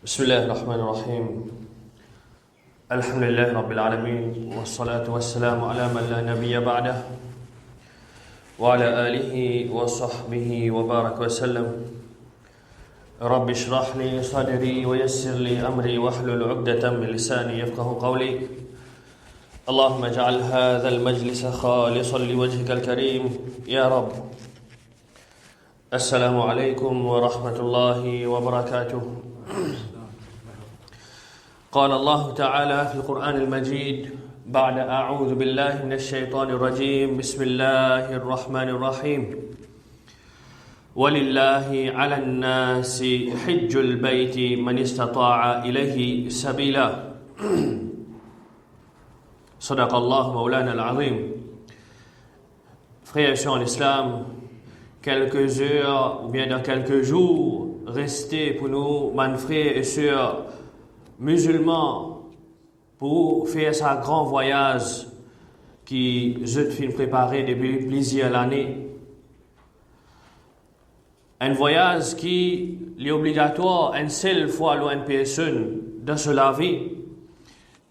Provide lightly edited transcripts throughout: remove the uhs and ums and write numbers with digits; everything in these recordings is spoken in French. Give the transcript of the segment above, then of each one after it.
بسم الله الرحمن الرحيم الحمد لله رب العالمين والصلاة والسلام على من لا نبي بعده وعلى آله وصحبه وبارك وسلم رب اشرح لي صدري ويسر لي أمري واحلل عقدة من لساني يفقه قولي اللهم اجعل هذا المجلس خالصا لوجهك الكريم يا رب. السلام عليكم ورحمة الله وبركاته. قال الله تعالى في القرآن المجيد بعد أعوذ بالله من الشيطان الرجيم بسم الله الرحمن الرحيم ولله على الناس حج البيت من استطاع إليه سبيلا صدق الله مولانا العظيم. Frères et sœurs en islam, quelques heures ou bien dans quelques jours restés pour nous, mes frères et sœurs musulmans, pour faire ce grand voyage qui je fin préparer depuis plusieurs années. Un voyage qui est obligatoire une seule fois à une personne dans sa vie.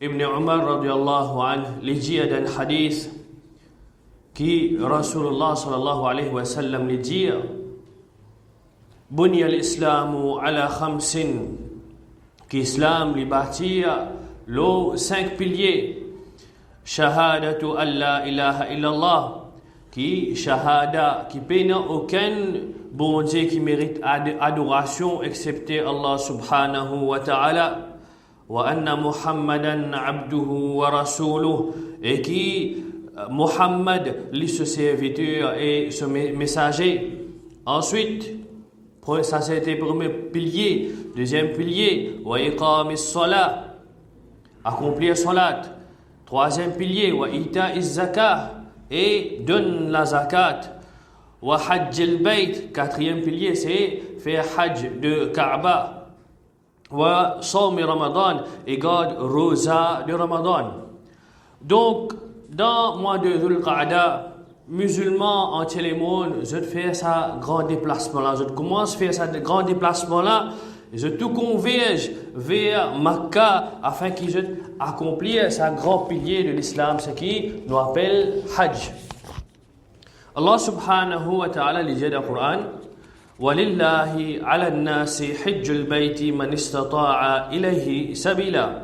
Ibn Umar radiallahu anhu lui dit dans un hadith qui Rasulullah sallallahu alayhi wa sallam lui dit Bunya al-Islamu ala khamsin, qu'Islam lui bâtit les 5 piliers. Shahadatu an la ilaha illallah, qui shahada, qui peine aucun bon Dieu qui mérite adoration excepté Allah subhanahu wa ta'ala. Wa anna Muhammadan abduhu wa rasuluh, et qui Muhammad, lui ce serviteur et ce messager. Ensuite, ça c'était le premier pilier. Deuxième pilier, wa iqamis salat, accomplir salat. Troisième pilier, wa ita'iz zakah, et donne la zakat. Wa hajj al-bayt, quatrième pilier, c'est faire hajj de Kaaba. Wa sawmi Ramadan, et garde rosa de Ramadan. Donc, dans le mois de Dhul Qa'da, musulmans en le monde, je fais ça grand déplacement là. Je commence à faire ça grand déplacement là. Je tout converge vers Makkah afin qu'ils accomplissent ce grand pilier de l'islam, ce qui nous appelle Hajj. Allah subhanahu wa ta'ala dit dans le Coran وَلِلَّهِ عَلَى النَّاسِ حِجُّ الْبَيْتِ مَنِ اسْتَطَاعَ إِلَيْهِ سَبِيلًا.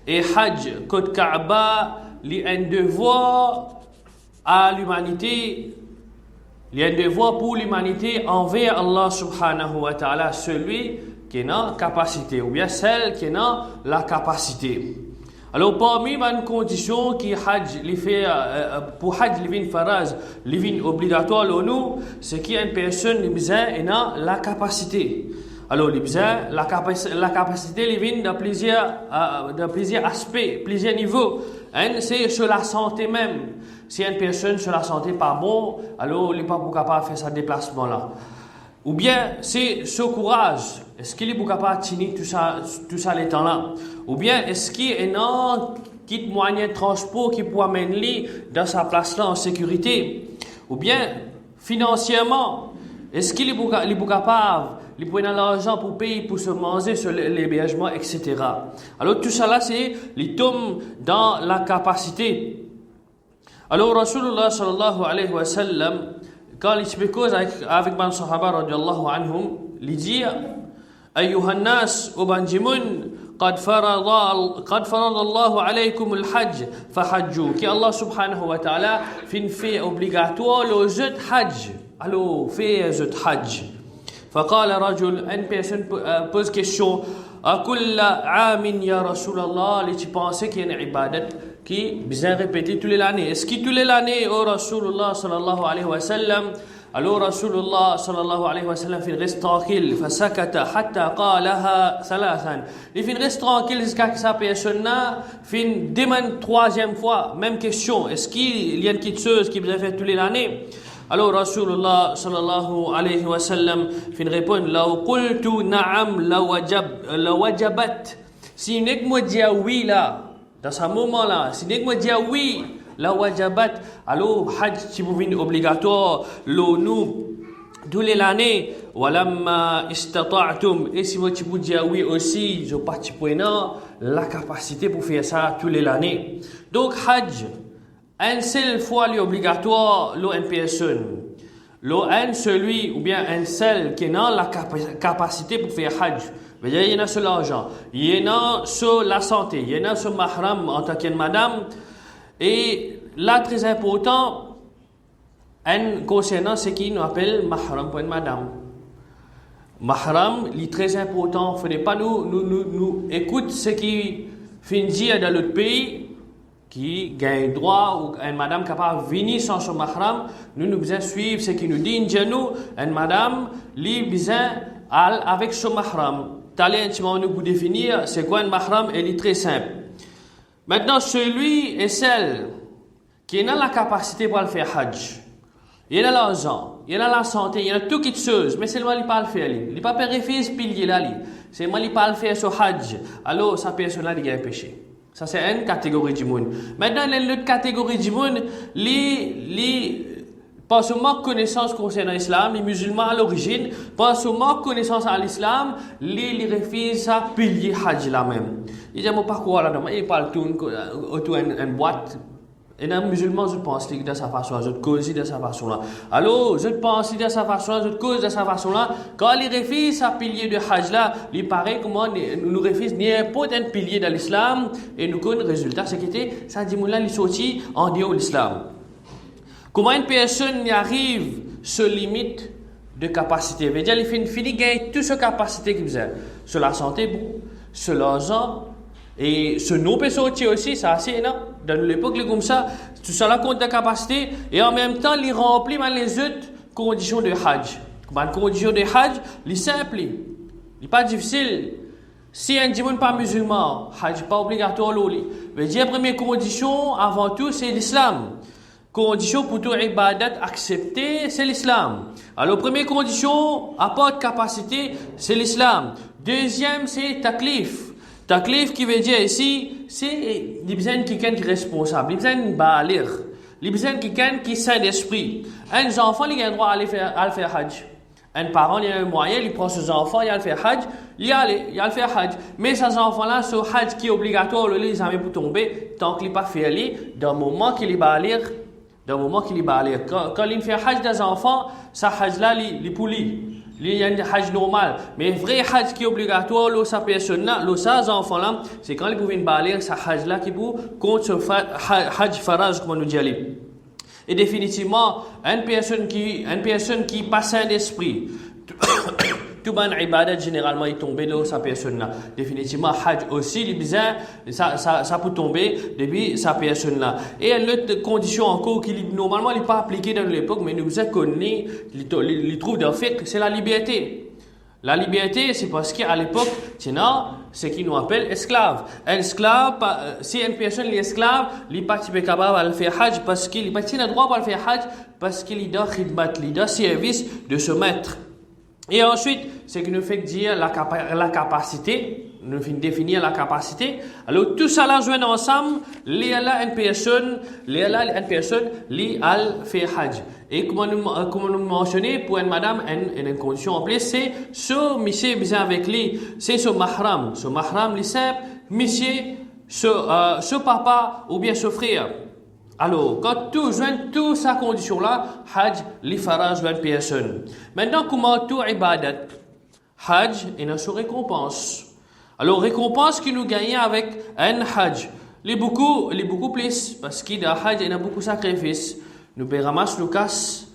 Et Hajj, côte Kaaba, il y a un devoir à l'humanité, il y a un devoir pour l'humanité envers Allah subhanahu wa ta'ala, celui qui a capacité, ou bien celle qui a la capacité. Alors parmi les conditions qui Hajj li fait pour Hajj li vin faraz, li vin obligatoire nous, c'est qu'il y a une personne qui a la capacité. Alors la capacité li vin dans plusieurs aspects, plusieurs niveaux. C'est sur la santé même. Si une personne sur la santé pas bon, alors il n'est pas capable de faire ce déplacement là. Ou bien c'est ce courage. Est-ce qu'il est capable de tenir tout ça les temps là? Ou bien est-ce qu'il y a un petit moyen de transport qui peut amener dans sa place là en sécurité? Ou bien financièrement, est-ce qu'il est capable de prendre l'argent pour payer, pour se manger sur l'hébergement, etc. Alors tout ça là, c'est les tombes dans la capacité. Alors Rasulullah sallallahu alayhi wa sallam, quand il explique avec les sahaba radiallahu anhum, il dit أيها الناس أبنجمون قد فرض الله عليكم الحج فحجوا. Qui Allah subhanahu wa ta'ala fait obligatoire le jeu de Hajj. Alors fais jeu de Hajj. فقال رجل, une personne pose question أكل عام يا رسول الله, اللي tu pensais qu'il y a une ibadat qui bien répétée tous les années. Est-ce que tous les années au Rasulullah sallallahu alayhi wa sallam? Alors Rasulullah sallallahu alayhi wa sallam fin reste tranquille, fasakata hatta qalaha thalathan. Il fin reste tranquille jusqu'à que sa personne fin demande troisième fois, même question. Est-ce qu'il y a une petite chose qui vous a fait tous les années? Alors Rasulullah sallallahu alayhi wa sallam fin répond law qultu na'am la wajabat. Si nek moi dit oui là, dans ce moment là, si nek moi dit oui, la wajabat, alors Hajj si vous venez obligatoire, nous D'où l'année, walamma istata'tum, et si vous pouvez dire oui aussi, je participe la capacité pour faire ça tous les années. Donc, Hajj, une seule fois l'obligatoire, une personne. Un celui ou bien un seul qui a la capacité pour faire Hajj. Il y en a sur l'argent, il y en a sur la santé, il y en a sur mahram en tant que madame. Et là, très important, concernant ce qui nous appelle mahram pour une madame. Mahram, il est très important. Il ne faut pas nous écouter ce qui finit dans l'autre pays, qui gagne droit, ou une madame capable de venir sans son mahram. Nous besoin suivre ce qui nous dit. Nous, une madame, lui besoin avec son mahram. T'allez intimement nous définir c'est quoi un mahram, elle est très simple. Maintenant, celui et celle qui a la capacité pour le faire Hajj, il a l'argent, il a la santé, il a tout qui chose, mais seulement il ne peut pas le faire. Il ne peut pas refuser pilier là. C'est moi il peut le faire sur Hajj. Alors, sa personne là, il a un péché. Ça, c'est une catégorie du monde. Maintenant, l'autre catégorie du monde, pas seulement connaissance concernant l'islam, les musulmans à l'origine, pas seulement connaissance à l'islam, les refusent à pilier Hajj là même. Ils disent, pas quoi là-dedans, ils parlent tout autour d'une boîte. Et les musulmans, je pense, de sa façon, je cause de sa façon-là. Alors, je pense de sa façon, je cause de sa façon-là. Quand les refusent à pilier de Hajj là, il paraît comment nous refusent n'importe un pilier de l'islam, et nous connaissons le résultat, c'est que ça dit, là, il sortit en dehors de l'islam. Comment une personne y arrive se limite de capacité? Il veut dire, il finit gagner toute sa capacité qu'il faisait. Sur la santé, sur l'argent, et ce nom peut sortir aussi, ça c'est énorme. Dans l'époque, comme ça, tout ça là compte de capacité, et en même temps, il remplit les autres conditions de Hajj. Les conditions de Hajj, il est simple, il n'est pas difficile. Si un dimanche pas musulman, Hajj pas obligatoire, veut dire, la première condition, avant tout, c'est l'islam. Condition pour tout ibadat accepté, c'est l'islam. Alors, première condition, à part de capacité, c'est l'islam. Deuxième, c'est taklif. Taklif qui veut dire ici, c'est les besoins de quelqu'un qui est responsable, les besoins de balir, les besoins de quelqu'un qui est saint d'esprit. Un enfant, il a le droit à aller faire Hajj. Un parent, il a un moyen, il prend ses enfants, il a le faire Hajj, il a le faire Hajj. Mais ces enfants-là, ce Hajj qui est obligatoire, les amis pour tomber, tant qu'il n'est pas fait aller, dans le moment qu'il est balir, quand il fait Hajj des enfants, ce Hajj-là, il est poli. Il y a un Hajj normal. Mais vrai Hajj qui est obligatoire, sa personne-là, ces enfants-là, c'est quand ils pouvaient balir, ce Hajj-là qui peut contre ce Hajj Faraj, comme on nous dit. Et définitivement, une personne qui passe un esprit, tout ban ibadat généralement il tombe dans sa personne-là. Définitivement, Hajj aussi, il besoin, ça peut tomber depuis sa personne-là. Et l'autre condition encore qui normalement n'est pas appliquée dans l'époque, mais nous avons connu, il trouve dans le fait que c'est la liberté. La liberté, c'est parce qu'à l'époque, ce qui nous appelle esclave. Un esclave, si une personne est esclave, il n'est pas capable de faire Hajj parce qu'il n'est pas le droit de faire Hajj parce qu'il a khidmat, il a service de se mettre. Et ensuite, ce qui nous fait dire la capacité, nous fait définir la capacité. Alors tout ça là joint ensemble, une personne, li al fait Hajj. Et comme nous mentionnons, pour une madame, une condition en plus, c'est ce monsieur besoin avec lui, c'est ce mahram. Ce mahram, li simple, monsieur, ce papa ou bien ce frère. Alors, quand tout joint toute sa condition là, Hajj li faraj une personne. Maintenant, comment tout ibadat? Hajj est une récompense. Alors, récompense que nous gagnons avec un Hajj. Les beaucoup plus, parce qu'il y a Hajj, il y a beaucoup de sacrifices. Nous pouvons ramasser le casse,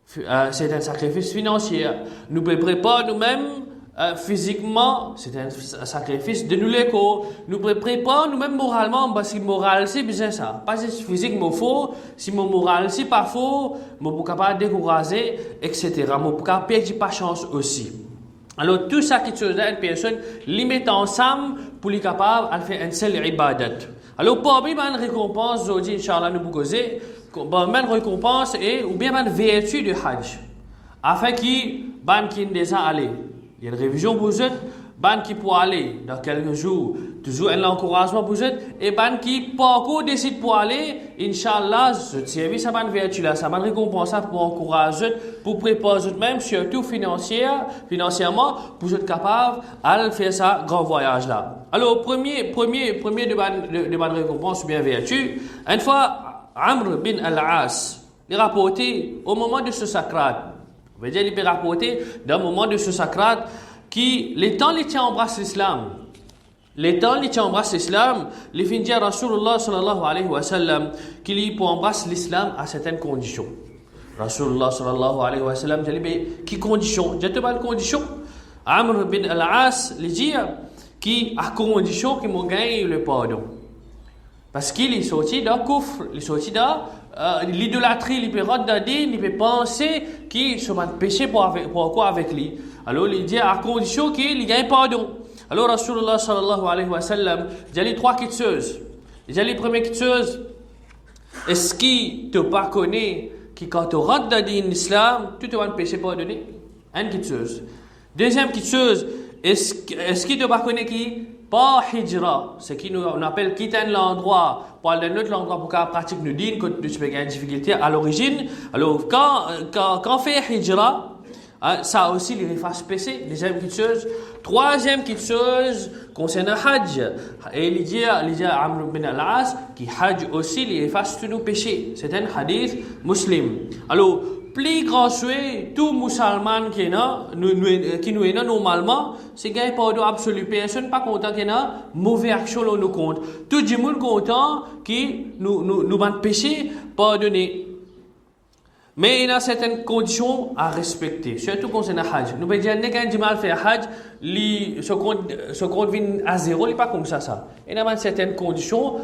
c'est un sacrifice financier. Nous pouvons préparer nous-mêmes physiquement, c'est un sacrifice de nous l'écho. Nous préparons nous-mêmes moralement, parce que moral, c'est bien ça. Pas juste physique, mais faux. Si mon moral, c'est pas faux, je suis capable de décourager, etc. Je suis capable de perdre pas chance aussi. Alors, tout ça qui est une personne, les met ensemble pour les capables de faire un seul ibadat. Alors, parmi les récompenses, aujourd'hui, Inch'Allah, nous vous causer, une récompense ou bien une vertu de Hajj. Afin qu'ils, qui déjà allé. Il y a une révision pour vous, ban qui pour aller dans quelques jours, toujours un encouragement pour vous, et ban qui pas encore décide pour aller, Inch'Allah, ce service, ça va une vertu là, ça va une récompense pour encourager, pour préparer même, surtout financièrement, pour être capable de faire ça grand voyage là. Alors, premier de ban récompense ou bien vertu, une fois, Amr bin al-As, il rapporté au moment de ce sacrat. On veut dire, il peut rapporter d'un moment de ce sacrat qui, les temps, les embrassent l'islam. Les temps, les embrassent l'islam. Les fins dire Rasulullah sallallahu alayhi wa sallam, qu'il peut embrasser l'islam à certaines conditions. Rasulullah sallallahu alayhi wa sallam, dit, mais qui conditions? J'ai pas de conditions. Amr bin al-As, il dit, qui a condition qu'il m'a gagné le pardon. Parce qu'il est sorti d'un kufr, il est sorti d'un l'idolâtrie, il peut regarder, il peut penser qu'il se met péché pour quoi avec lui. Alors il dit à condition qu'il gagne pardon. Alors Rasulullah sallallahu alayhi wa sallam, il y a les trois quiteuses. Il y a les premières quiteuses. Est-ce qu'il te pas connaît que quand tu rentres dans l'islam, tu te vas péché pardonné? Une quiteuse. Deuxième quiteuse, est-ce qu'il te pas connaît qui pas hijra, ce qui nous appelle quitter l'endroit pour aller dans un autre endroit pour qu'on pratique nous dîne quand tu peux gagner une difficulté à l'origine. Alors quand fait hijra, ça aussi il efface péché. Deuxième quitteuse. Troisième quitteuse concernant hajj. Et il dit à Amr bin al-As qui hajj aussi il efface tous nos péchés. C'est un hadith muslim. Alors plus grand souhait, tout musulman qui nous est normalement, c'est gagner pardon absolu. Personne pas content qu'il y a mauvaise action dans nos comptes. Tout le monde content qui nous ban péché pardonné. Mais il y a certaines conditions à respecter, surtout concernant le Hajj. Nous pouvons dire que quand on mal fait Hajj, ce compte vient à zéro, il n'est pas comme ça. Il y a certaines conditions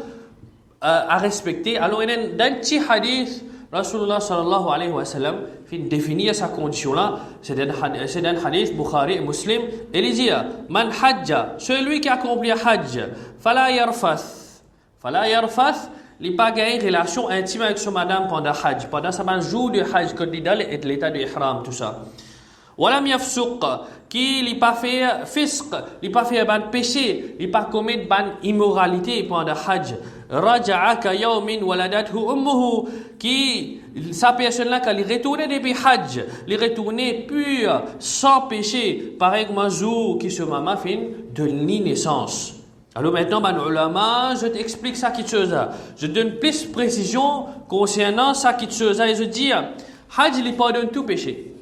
à respecter. Alors, il y a un petit hadith. Rasulullah sallallahu alayhi wa sallam fin définir sa condition là, c'est un hadith Bukhari et Muslim. Il dit man hajja, celui qui accomplit hajj, fala yarfath, il n'a pas gagné relation intime avec son madame pendant hajj, pendant sa jour de hajj, quand il est dans l'état de ihram, tout ça. Walam yafsuq, qui n'a pas fait fisq, il n'a pas fait ban péché, il n'a pas commis ban immoralité pendant hajj. Raja'a ka yawmin waladathu ummuhu, qui sa personne là quand il retourne depuis hajj, il retourne pur, sans péché, pareil comme un jour qui se maman fin de naissance. Alors maintenant, ulama, je t'explique ça qui te chose. Je donne plus de précision concernant ça qui te chose. Et je dis, hajj il pardonne tout péché.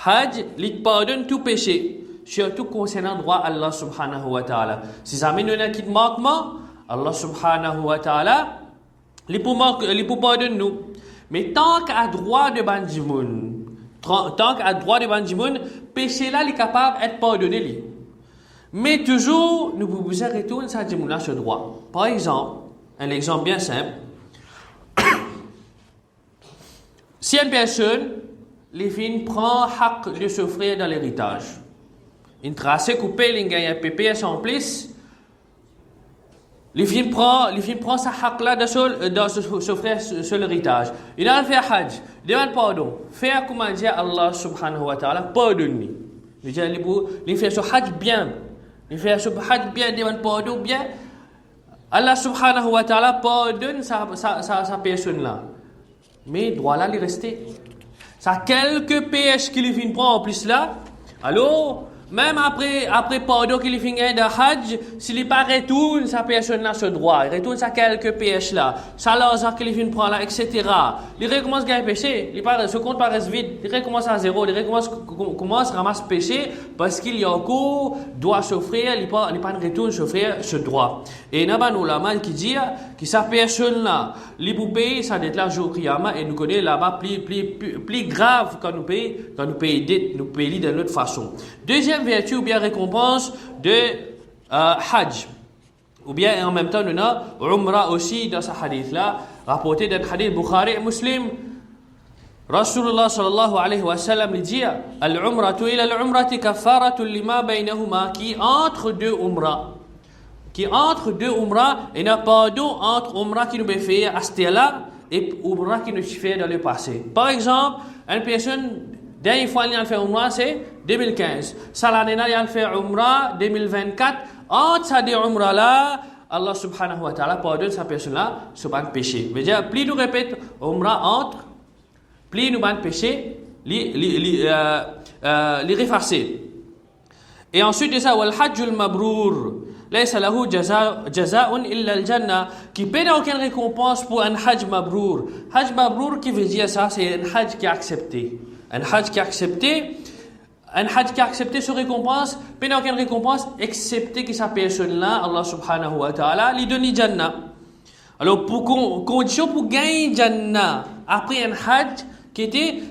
Hajj, il pardonne tout péché, surtout concernant le droit Allah subhanahu wa ta'ala. Si ça mène un qui manquement, Allah subhanahu wa ta'ala, il peut pardonner nous. Mais tant qu'à droit de bandimoun, péché là, il est capable d'être pardonné. Mais toujours, nous pouvons retourner ça à ce droit. Par exemple, un exemple bien simple. Si une personne, les filles prend haq de s'offrir dans l'héritage. Une trace coupée, il gagne un PPS en plus. Les filles prend sa haq là de s'offrir sur l'héritage. Il a fait hajj, il demande pardon. Faire comment dire Allah subhanahu wa ta'ala, pardonne-lui. Il fait ce hajj bien. Il fait ce hajj bien, il demande pardon bien. Allah subhanahu wa ta'ala pardonne sa personne là. Mais il doit là lui rester. Ça quelques péchés qu'il vient prendre en plus là. Alors, même après pardon qu'il vient de hajj, s'il n'est pas retourne sa personne là ce droit, il retourne sa quelques péchés là, ça l'argent qu'il vient prendre là, etc. Il recommence à gagner péché, ce compte pas reste vide, il recommence à zéro, il commence à ramasser péché parce qu'il y a encore doit s'offrir, il pas retourne s'offrir ce droit. Et il y a un ulama qui dit que sa personne là, il peut payer sa dette là jour Qiyamah et nous connaît là-bas plus grave quand nous payons dette, nous payons de l'autre façon. Deuxième vertu ou bien récompense de hajj. Ou bien en même temps, nous avons umrah aussi dans ce hadith-là, rapporté dans le hadith Bukhari et Muslim. Rasulullah sallallahu alayhi wa sallam dit al-umratu ila al-umrati kafaratu lima baynahuma, qui entre deux umrah. Il n'y a pas d'eau entre umrah qui nous fait à ce là et umrah qui nous fait dans le passé. Par exemple, une personne Dernière fois, il a fait Umrah, c'est 2015. Ça, l'année dernière, il a fait Umrah 2024. Entre ces deux Umrah-là, Allah subhanahu wa ta'ala pardonne sa personne-là sur pas de péché. Mais déjà, plus nous répétons Umrah entre, plus nous pas de péché, les effacer. Et ensuite de ça, wal hajjul mabrour, laysa lahu jazaa'un illa al-jannah, qui paie aucune récompense pour un hajj mabrour. Hajj mabrour, qui veut dire ça, c'est un hajj qui est accepté. Un hajj qui est accepté, se récompense, paie aucune récompense, excepté que sa personne-là, Allah subhanahu wa ta'ala, lui donne jannah. Alors, pour condition pour gagner jannah, après un hajj,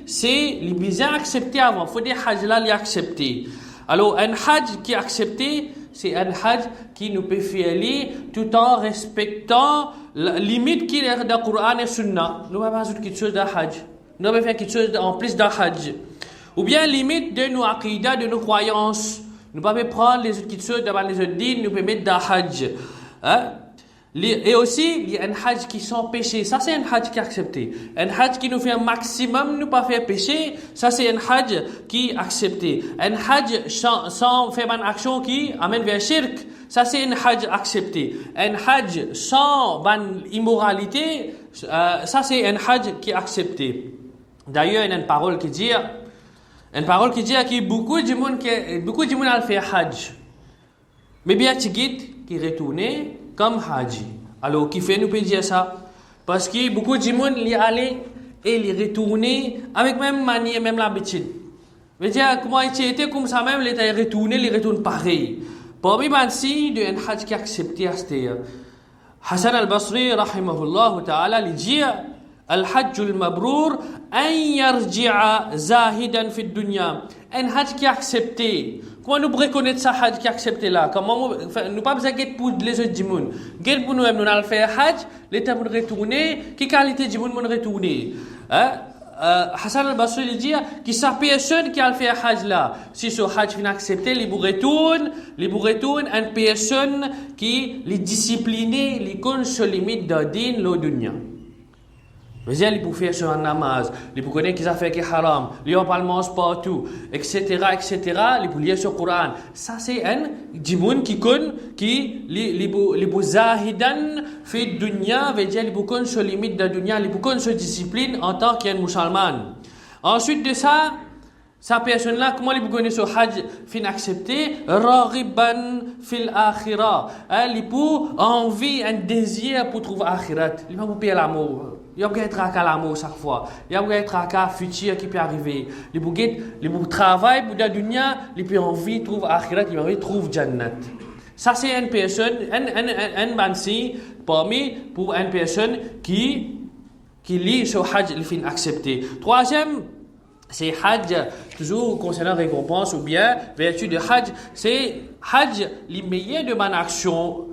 c'est les bizarres acceptés avant. Il faut des hajj là, les accepter. Alors, un hajj qui est accepté, c'est un hajj qui nous peut faire aller tout en respectant la limite qui est dans le Coran et Sunna. Nous ne pouvons pas faire quelque chose d'un hajj. Nous ne pouvons pas faire quelque chose en plus d'un hajj. Ou bien limite de nos aqidah, de nos croyances. Nous ne pouvons pas prendre les autres choses devant les autres dînes, nous pouvons mettre d'un hajj. Hein? Et aussi, il y a un hajj qui sans péché. Ça, c'est un hajj qui est accepté. Un hajj qui nous fait un maximum ne pas faire péché. Ça, c'est un hajj qui est accepté. Un hajj sans faire une action qui amène vers shirk. Ça, c'est un hajj accepté. Un hajj sans une immoralité. Ça, c'est un hajj qui est accepté. D'ailleurs, il y a une parole qui dit que beaucoup de monde a fait hajj. Mais bien, tu guides qui retourne comme haji. Alors, qui fait nous peut dire ça? Parce que beaucoup de monde y aller et y retourner avec même manière, même l'habitude. Je veux dire, comment il était comme ça même, il retourne pareil. Parmi les signes d'un hajj qui est accepté à ce Hassan al-Basri, rahimahullah ta'ala, il dit الحج المبرور أن يرجع زاهدا في الدنيا. Un hajj qui est accepté. Comment nous reconnaître ça hajj qui est accepté là? Comment nous pas besoin de pour les autres du monde. Quel pour nous nous allons faire hajj, l'état pour retourner, quelle qualité du monde pour retourner. Hassan al-Basri dit que sa personne qui a fait hajj là, si ce hajj est accepté, il retourne une personne qui est disciplinée, qui connaît ses limites de din le dunya. Mais il peut faire sur un namaz, il peut connaître qu'ils ont fait qui haram, il peut pas manger partout, etc. Il peut lire sur le Coran. Ça c'est un djimoun qui connaît, qui peut zahidan fait dunya, veut dire il peut connaître ses limites de dunya, il peut connaître ses disciplines en tant qu'un musulman. Ensuite de ça, sa personne là, comment il peut connaître ce hajj fin accepté, raghiban fil akhirah. Il peut envie, un désir pour trouver akhirat. Il va vous payer l'amour. Il y a être à l'amour chaque fois. Il y a être à futur qui peut arriver. Il peut travailler pour la dunya, il peut envie de trouver akhirat, il peut envie de trouver jannat. Ça c'est une personne, un bansi parmi pour une personne qui lit ce hajj il fin accepté. Troisième, c'est hajj toujours concernant récompense ou bien vertu de hajj, c'est hajj les meilleurs de mon action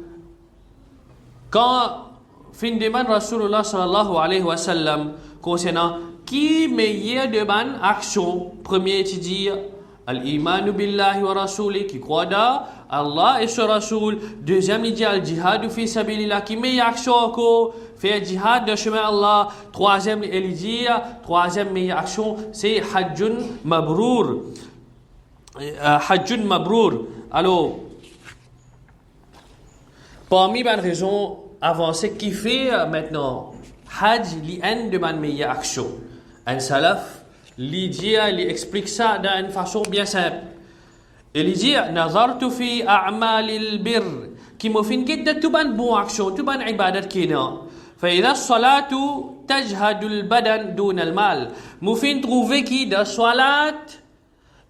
quand fin demande Rasulullah sallallahu alayhi wa sallam concernant qui meilleur de bonne action. Premier, tu dis al-imanu billahi wa rasuli, qui croit dans Allah et son Rasoul. Deuxième, il dit al-jihad fi sabilillah, qui meilleure action encore, faire jihad de chemin Allah. Troisième, il dit troisième meilleure action, c'est hajjun mabrour. Hajjun mabrour. Alors, parmi les raisons avancé qui fait maintenant hajj li un de ma meilleure action. Un salaf li explique ça d'une façon bien simple. Il dit nazartu fi a'malil bir qui me fin que tout ban bon action, tout ban ibadat kina. Fa idha as-salatu tajhadu al-badan dun al-mal. Me fin trouver qui dans salat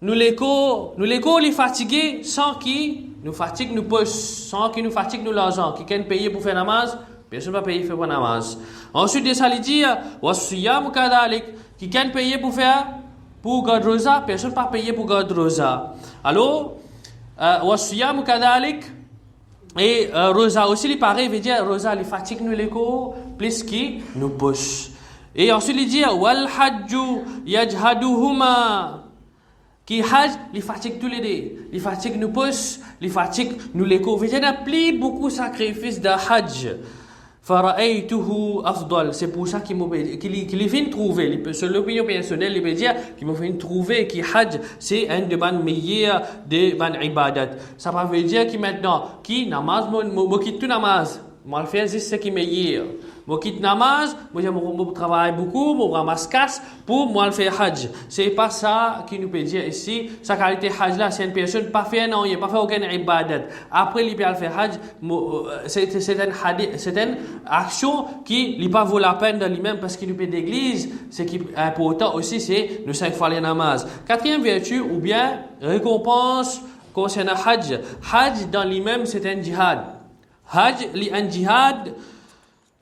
nous l'écho les fatigués sans qui nous fatigue nous pousse, sans qui nous fatigue nous l'argent. Qui can payer pour faire namaz, personne ne va payer pour faire namaz. Ensuite de ça, il dit wasiyam kadalik, qui can payer pour faire pour garder rosa, personne ne va payer pour garder rosa. Alors wasiyam kadalik et rosa aussi il paraît veut dire rosa les fatigue nous l'écho plus qui nous pousse. Et ensuite il dit wal hajju yajhaduhuma, qui hajj, les fatigue tous les deux. Les fatigue nous poussent, les fatigue nous l'écho. Il y a plus beaucoup de sacrifices de hajj. Fara'aytuhu afdal. C'est pour ça qu'il les vient trouver. C'est l'opinion personnelle, il veut dire qu'il me vient trouver que Hajj, c'est un des meilleurs des ibadat. Ça veut dire que maintenant, qui namaz, moi quitte tout namaz. Moi, le faire, c'est ce qui est meilleur. Moi, quitte namaz, moi, je travaille beaucoup, moi, ramasse casse pour moi, le faire hajj. C'est pas ça qui nous peut dire ici. Sa qualité hajj là, c'est une personne pas fait, non, il n'a pas fait aucune ibadat. Après, il peut le faire hajj, c'est une action qui n'est pas vaut la peine de lui-même parce qu'il nous peut d'église. Ce qui est important aussi, c'est nous 5 fois les namaz. Quatrième vertu, ou bien récompense concernant hajj. Hajj dans lui-même, c'est un djihad. Hajj, un djihad,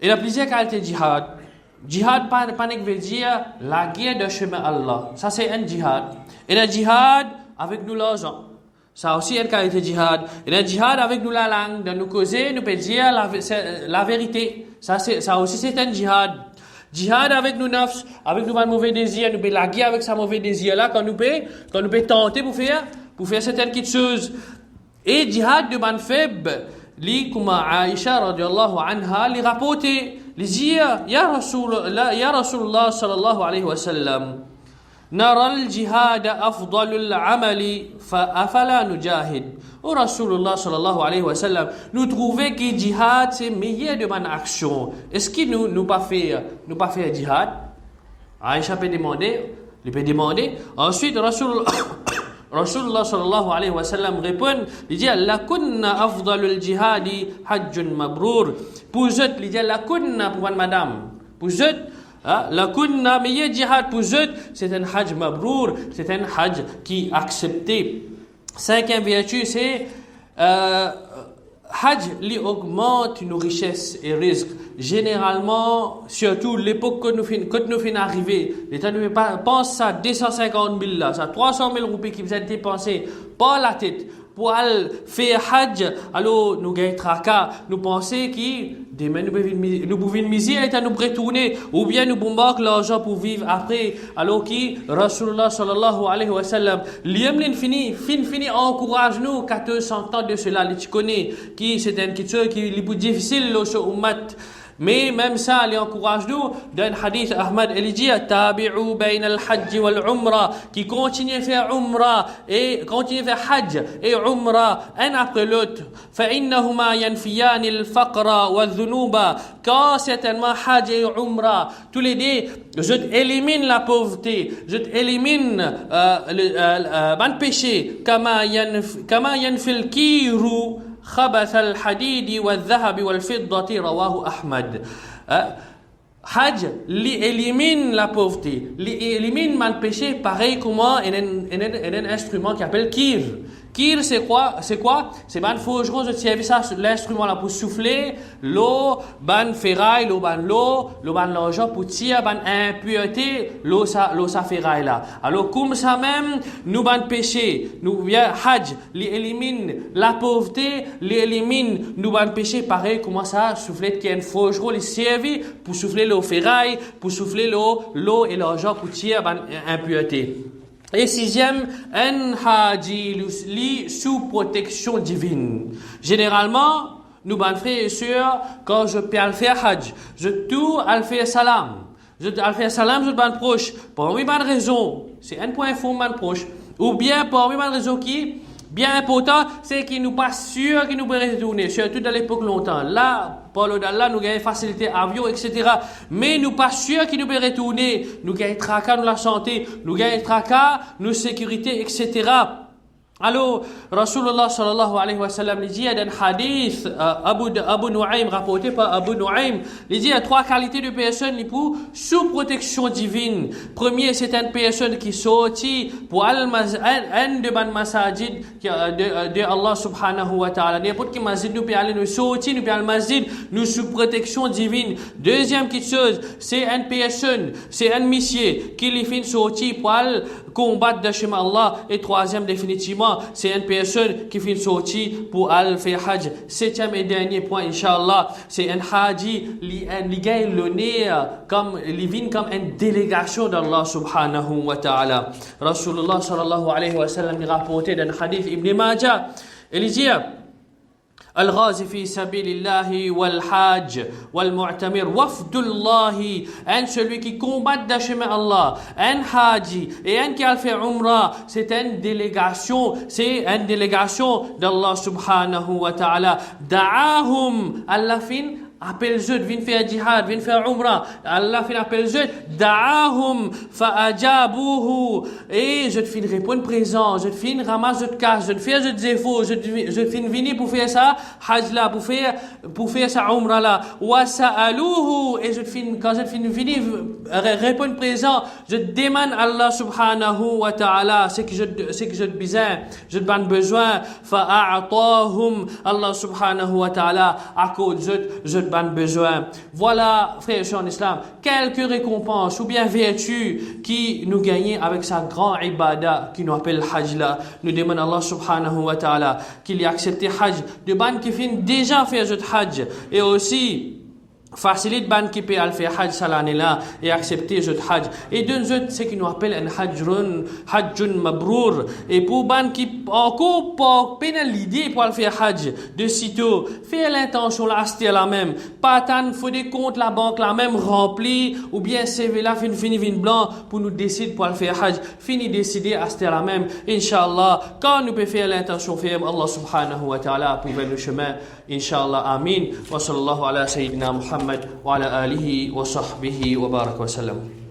il y a plusieurs qualités de djihad. Djihad, pas veut dire la guerre de chemin Allah. Ça, c'est un djihad. Il y a un djihad avec nous l'argent. Ça aussi, une qualité de djihad. Il y a un djihad avec nous la langue. De nous causer, nous peut dire la vérité. Ça aussi, c'est un djihad. Djihad avec nous nafs, avec nous mauvais désir, nous peut la guerre avec sa mauvais désir là, quand nous peut tenter pour faire certaines petites choses. Et djihad de ban faible. Li kuma Aisha radiallahu anha li rapporté li dire ya Rasulullah sallallahu alayhi wa sallam nara al-jihad afdalul amali fa afala nujahid. Au Rasulullah sallallahu alayhi wa sallam, nous trouvons que jihad c'est meilleur de mon action. Est-ce que nous pas faire jihad? Aisha peut demander. Ensuite Rasulullah sallallahu alayhi wa sallam répond, il dit la kunna afdalul jihadi hajjun mabrur. Pour eux, il dit la kunna pour madame. Pour eux, la kunna meilleur jihad pour eux, c'est un hajj mabrur, c'est un hajj qui est accepté. Cinquième vertu, c'est hajj li augmente nos richesses et risques. Généralement, surtout l'époque que nous finissons d'arriver, l'État nous pense ça 250 000 là, ça 300 000 roupies qui vous ont dépensé par la tête pour aller faire hajj. Alors nous gagnons tracas, nous pensons que demain nous pouvons miser l'État nous retourner ou bien nous bombardons l'argent pour vivre après. Alors que Rasulullah sallallahu alayhi wa sallam l'Yemlin fini encourage nous 400 ans de cela, tu connais qui c'est une question qui est plus difficile au ummat. Mais même ça, il encourage nous d'un hadith Ahmad il dit tabi'u bayna al-hajj wal-umra, qui continue à faire umra et continue à faire hajj et umra un après l'autre. Fa innahuma yanfiyan al-faqra wal-dhunuba, car certainement hajj et umra tous les deux je élimine la pauvreté, je élimine le péché, kama yanfil kiru خبث الحديد والذهب والفضة رواه أحمد. Hajj élimine la pauvreté, élimine mal péché, pareil comment un instrument qui s'appelle kir. Kir, c'est quoi? C'est ban forgeron, je tiens ça, l'instrument là pour souffler l'eau, ban ferraille, l'eau ban l'argent pour tirer ban impureté, l'eau ça ferraille là. Alors comme ça même, nous ban péché, nous bien hajj, élimine la pauvreté, élimine nous ban péché, pareil comment ça souffler qui est un forgeron, il servi pour souffler l'eau ferraille, pour souffler l'eau et l'argent pour tirer ban impureté. Et sixième, un haji sous protection divine. Généralement, nous, ban frères et sœurs, quand je peux le faire hajj, je tout al faire salam. Je ban proche. Pour une bonne raison, c'est un point fond ban proche. Ou bien pour une bonne raison qui bien important, c'est qu'il nous pas sûr qu'il nous peut retourner, surtout dans l'époque longtemps. Là, Paulo d'Allah, nous gagnons facilité avion, etc. Mais nous pas sûr qu'il nous peut retourner. Nous gagnons tracas, nous la santé, nous gagnons tracas, nous sécurité, etc. Alors, Rasulullah sallallahu alayhi wa sallam, il dit, il y a un hadith, Abu Nu'aym, rapporté par Abu Nu'aym, il dit, il y a 3 qualités de personnes pour sous protection divine. Premier, c'est une personne qui sortit pour un de ban masajid de Allah subhanahu wa ta'ala. N'importe qui masjid, nous peut aller nous sortir, nous peut aller masjid, nous sous protection divine. Deuxième petite chose, c'est une personne, c'est un monsieur qui les fait sortir pour aller combattre de chemin Allah. Et troisième, définitivement, c'est une personne qui fait une sortie pour aller faire hajj. Septième et dernier point, Inch'Allah, c'est un haji qui gagne l'honneur, il vient comme une délégation d'Allah subhanahu wa ta'ala. Rasulullah sallallahu alayhi wa sallam rapporté dans le hadith Ibn Majah, il dit الغازي في سبيل الله والحاج والمعتمر وفد الله un celui qui combat dans le chemin d'Allah, un haji et un qui a fait umrah, c'est une délégation d'Allah subhanahu wa ta'ala. Da'ahum, Allah fin appelle eux, viens faire jihad, viens faire umrah. Allah fin appelle eux, da'ahum fa'ajabuhu. Et je te fin répondre présent, je te fin ramasse, je te casse, je te fais, je te zéfo, je te fin venir pour faire ça, hajj là, pour faire ça umrah là. Wa sa'aluhu. Et je te fin, quand je te fin venir répondre présent, je te demande Allah subhanahu wa ta'ala, c'est que je te besoin, je te besoin. Fa'a'atahum. Allah subhanahu wa ta'ala, à cause je te besoin. Voilà, frères et sœurs en islam, quelques récompenses ou bien vertus qui nous gagnent avec sa grande ibadah qui nous appelle hajj là. Nous demandons Allah subhanahu wa ta'ala qu'il ait accepté hajj de ban qui finit déjà faire ce hajj et aussi facilite ban qui peut faire hajj cette année-là et accepter ce hajj. Et d'un autre, c'est qui nous appelle un hajjun mabrour. Et pour ban qui encore pas pénaliser pour faire hajj, de sitôt, faire l'intention là, c'était la même. Pas tant, faut des comptes la banque la même rempli, ou bien CV là, fini blanc pour nous décider pour faire hajj. Fini décider, c'était la même. Inch'Allah, quand nous pouvons faire l'intention, faire Allah subhanahu wa ta'ala pour le chemin. Inch'Allah, amin. Wa sallallahu ala sayyidina Muhammad wa ala alihi wa sahbihi wa barak wa sallam.